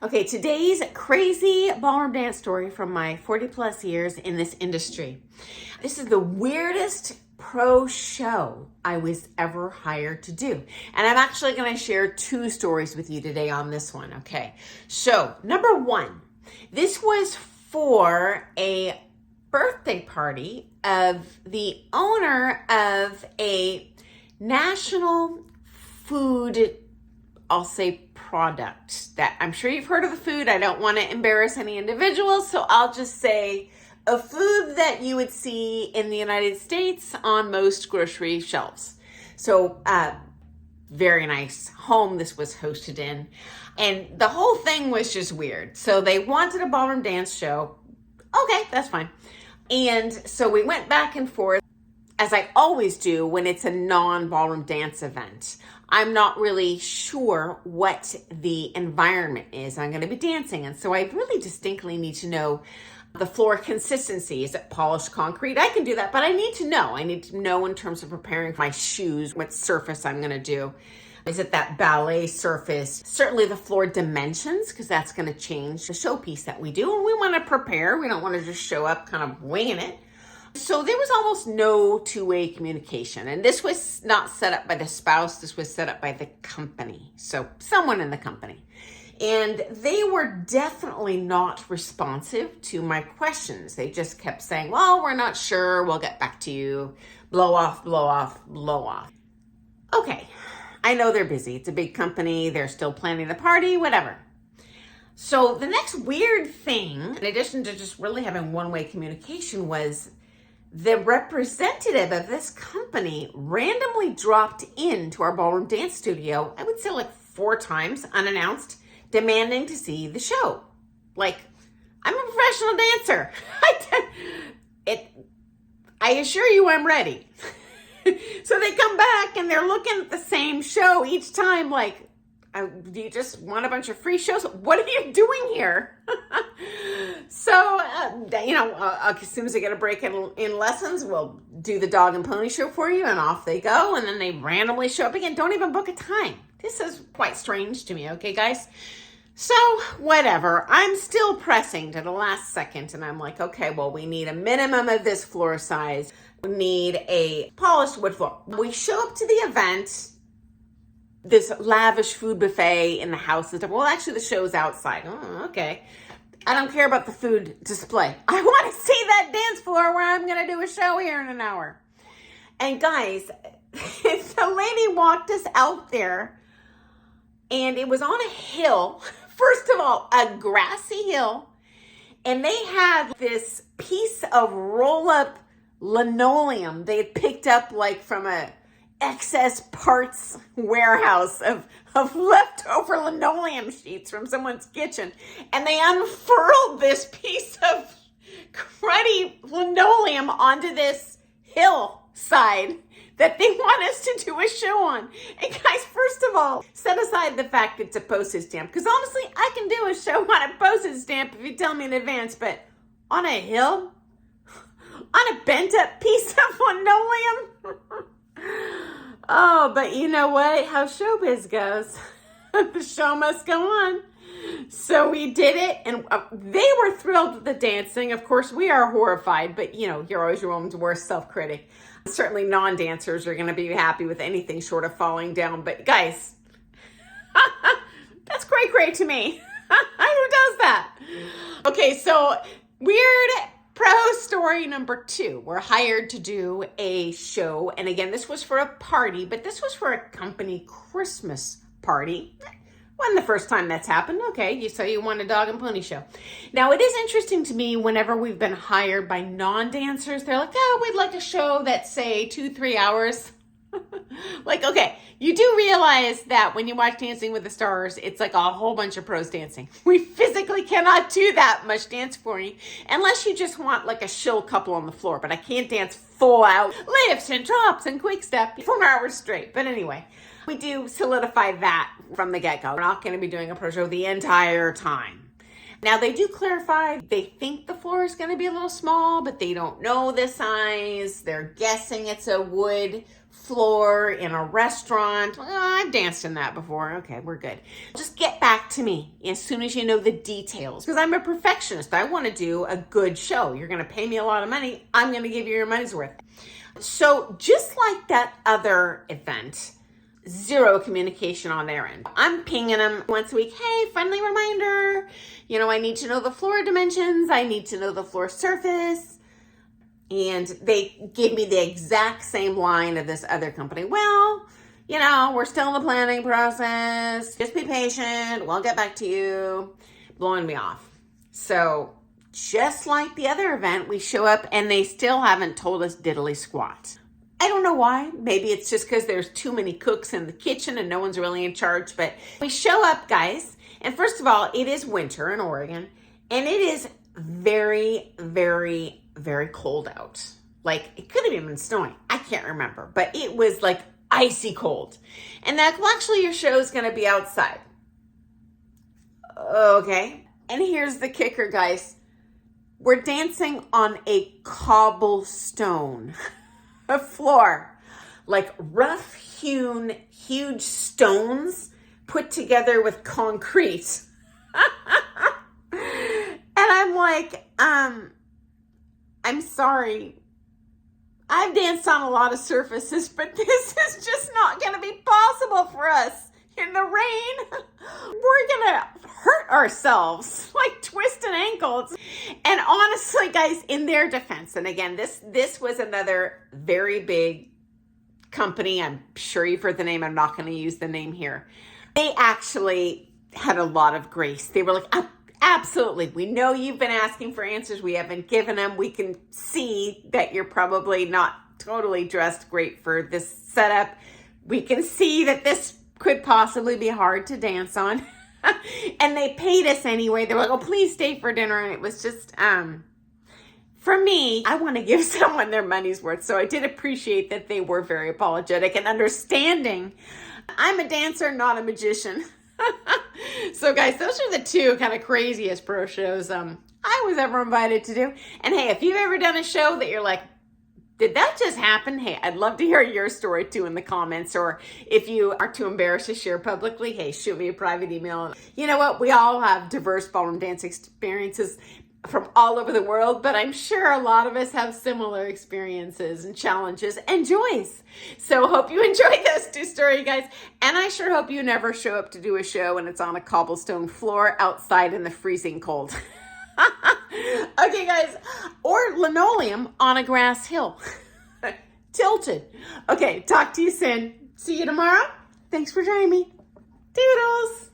Okay, today's crazy ballroom dance story from my 40 plus years in this industry. This is the weirdest pro show I was ever hired to do. And I'm actually going to share two stories with you today on this one. Okay, so number one, this was for a birthday party of the owner of a national food, I'll say, product that I'm sure you've heard of the food. I don't want to embarrass any individuals, so I'll just say a food that you would see in the United States on most grocery shelves. So very nice home this was hosted in, and the whole thing was just weird. So they wanted a ballroom dance show. Okay, that's fine. And so we went back and forth, as I always do when it's a non-ballroom dance event. I'm not really sure what the environment is I'm going to be dancing in. So I really distinctly need to know the floor consistency. Is it polished concrete? I can do that, but I need to know. I need to know in terms of preparing my shoes, what surface I'm going to do. Is it that ballet surface? Certainly the floor dimensions, because that's going to change the showpiece that we do. And we want to prepare. We don't want to just show up kind of winging it. So there was almost no two-way communication. And this was not set up by the spouse. This was set up by the company. So someone in the company. And they were definitely not responsive to my questions. They just kept saying, well, we're not sure. We'll get back to you. Blow off, blow off, blow off. Okay, I know they're busy. It's a big company. They're still planning the party, whatever. So the next weird thing, in addition to just really having one-way communication, was the representative of this company randomly dropped into our ballroom dance studio, I would say like 4 times unannounced, demanding to see the show. Like, I'm a professional dancer. I assure you I'm ready. So they come back and they're looking at the same show each time, like, do you just want a bunch of free shows? What are you doing here? So, as soon as they get a break in lessons, we'll do the dog and pony show for you, and off they go. And then they randomly show up again. Don't even book a time. This is quite strange to me, okay, guys? So, whatever. I'm still pressing to the last second, and I'm like, okay, well, we need a minimum of this floor size. We need a polished wood floor. We show up to the event, this lavish food buffet in the house and stuff. Well, actually, the show's outside. Oh, okay. I don't care about the food display. I want to see that dance floor where I'm going to do a show here in an hour. And guys, the lady walked us out there, and it was on a hill. First of all, a grassy hill. And they had this piece of roll-up linoleum they had picked up like from a excess parts warehouse of leftover linoleum sheets from someone's kitchen. And they unfurled this piece of cruddy linoleum onto this hillside that they want us to do a show on. And guys, first of all, set aside the fact it's a postage stamp, because honestly, I can do a show on a postage stamp if you tell me in advance, but on a hill? On a bent up piece of linoleum? Oh, but you know what? How showbiz goes. The show must go on. So we did it, and they were thrilled with the dancing. Of course, we are horrified, but you're always your own worst self-critic. Certainly non-dancers are going to be happy with anything short of falling down. But guys, that's cray-cray to me. Who does that? Okay, so weird pro story number 2. We're hired to do a show. And again, this was for a party, but this was for a company Christmas party. Wasn't the first time that's happened. Okay, so you want a dog and pony show. Now, it is interesting to me whenever we've been hired by non-dancers, they're like, oh, we'd like a show that's, say, 2-3 hours. Like, okay, you do realize that when you watch Dancing with the Stars, it's like a whole bunch of pros dancing. We physically cannot do that much dance for you unless you just want like a chill couple on the floor. But I can't dance full out lifts and drops and quick step 4 hours straight. But anyway, we do solidify that from the get-go. We're not going to be doing a pro show the entire time. Now, they do clarify they think the floor is going to be a little small, but they don't know the size. They're guessing it's a wood floor in a restaurant. Well, I've danced in that before. Okay, we're good. Just get back to me as soon as you know the details, because I'm a perfectionist. I want to do a good show. You're going to pay me a lot of money. I'm going to give you your money's worth. So just like that other event, zero communication on their end. I'm pinging them once a week. Hey, friendly reminder. I need to know the floor dimensions. I need to know the floor surface. And they gave me the exact same line of this other company. Well, we're still in the planning process. Just be patient. We'll get back to you. Blowing me off. So just like the other event, we show up and they still haven't told us diddly squat. I don't know why. Maybe it's just because there's too many cooks in the kitchen and no one's really in charge. But we show up, guys. And first of all, it is winter in Oregon. And it is very, very, very cold out. Like, it could have even been snowing. I can't remember. But it was like icy cold. And that, well, actually, your show is going to be outside. Okay. And here's the kicker, guys. We're dancing on a cobblestone floor. Like rough-hewn, huge stones put together with concrete. And I'm like, I'm sorry. I've danced on a lot of surfaces, but this is just not going to be possible for us in the rain. We're going to hurt ourselves, like twisting ankles. And honestly, guys, in their defense, and again, this was another very big company. I'm sure you've heard the name. I'm not going to use the name here. They actually had a lot of grace. They were like, absolutely. We know you've been asking for answers. We haven't given them. We can see that you're probably not totally dressed great for this setup. We can see that this could possibly be hard to dance on. And they paid us anyway. They were like, oh, please stay for dinner. And it was just, for me, I want to give someone their money's worth. So I did appreciate that they were very apologetic and understanding. I'm a dancer, not a magician. So guys, those are the two kind of craziest pro shows I was ever invited to do. And hey, if you've ever done a show that you're like, did that just happen? Hey, I'd love to hear your story too in the comments. Or if you are too embarrassed to share publicly, hey, shoot me a private email. You know what? We all have diverse ballroom dance experiences from all over the world, but I'm sure a lot of us have similar experiences and challenges and joys. So hope you enjoyed those two stories, guys. And I sure hope you never show up to do a show and it's on a cobblestone floor outside in the freezing cold. Okay, guys. Or linoleum on a grass hill. Tilted. Okay, talk to you soon. See you tomorrow. Thanks for joining me. Doodles.